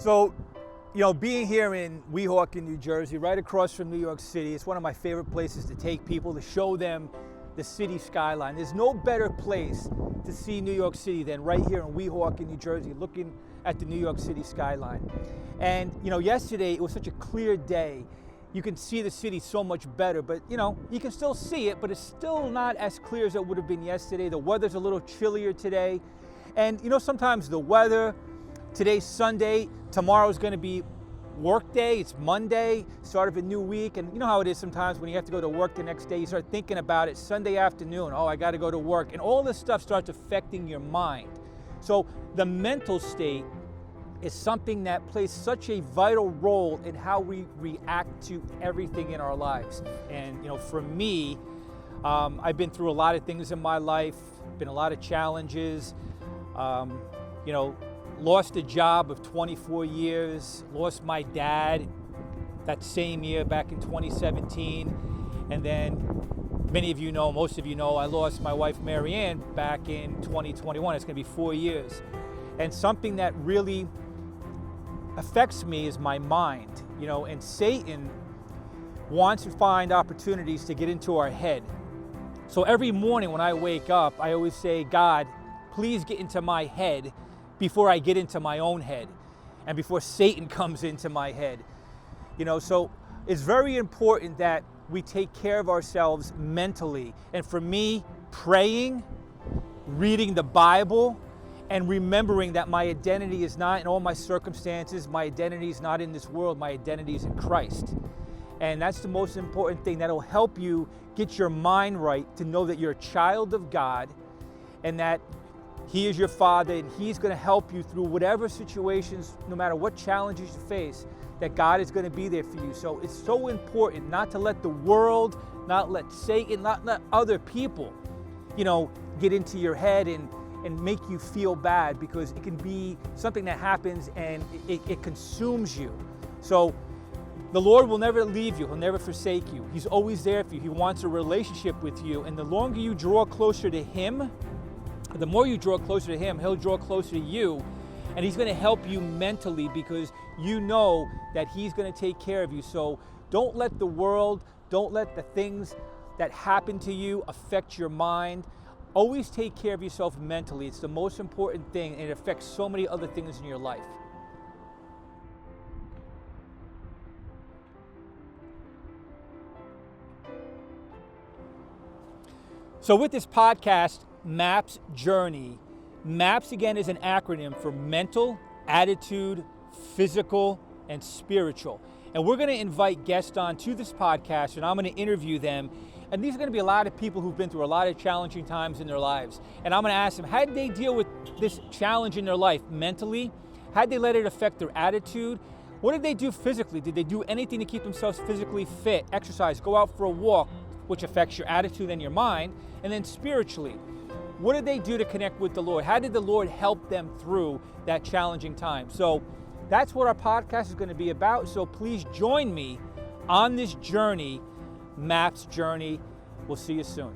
So, being here in Weehawken, New Jersey, right across from New York City, it's one of my favorite places to take people to show them the city skyline. There's no better place to see New York City than right here in Weehawken, New Jersey, looking at the New York City skyline. And, yesterday it was such a clear day. You can see the city so much better, but you can still see it, but it's still not as clear as it would have been yesterday. The weather's a little chillier today. And sometimes the weather, today's Sunday, tomorrow's gonna be work day, it's Monday, start of a new week, and you know how it is sometimes when you have to go to work the next day, you start thinking about it Sunday afternoon, oh, I gotta go to work, and all this stuff starts affecting your mind. So the mental state is something that plays such a vital role in how we react to everything in our lives. And for me, I've been through a lot of things in my life, been a lot of challenges, lost a job of 24 years, lost my dad that same year back in 2017. And then most of you know, I lost my wife Marianne back in 2021. It's gonna be 4 years. And something that really affects me is my mind, and Satan wants to find opportunities to get into our head. So every morning when I wake up, I always say, God, please get into my head before I get into my own head and before Satan comes into my head. So it's very important that we take care of ourselves mentally. And for me, praying, reading the Bible, and remembering that my identity is not in all my circumstances, my identity is not in this world, my identity is in Christ. And that's the most important thing. That'll help you get your mind right to know that you're a child of God and that He is your Father, and He's going to help you through whatever situations, no matter what challenges you face, that God is going to be there for you. So it's so important not to let the world, not let Satan, not let other people, get into your head and make you feel bad, because it can be something that happens and it consumes you. So the Lord will never leave you. He'll never forsake you. He's always there for you. He wants a relationship with you. And the longer you draw closer to Him, the more you draw closer to Him, He'll draw closer to you. And He's going to help you mentally, because you know that He's going to take care of you. So don't let the world, don't let the things that happen to you affect your mind. Always take care of yourself mentally. It's the most important thing, and it affects so many other things in your life. So with this podcast, MAPS Journey, MAPS again is an acronym for mental, attitude, physical, and spiritual. And we're going to invite guests on to this podcast, and I'm going to interview them. And these are going to be a lot of people who've been through a lot of challenging times in their lives. And I'm going to ask them, how did they deal with this challenge in their life mentally? How did they let it affect their attitude? What did they do physically? Did they do anything to keep themselves physically fit? Exercise, go out for a walk, which affects your attitude and your mind. And then spiritually, what did they do to connect with the Lord? How did the Lord help them through that challenging time? So that's what our podcast is going to be about. So please join me on this journey, MAPS Journey. We'll see you soon.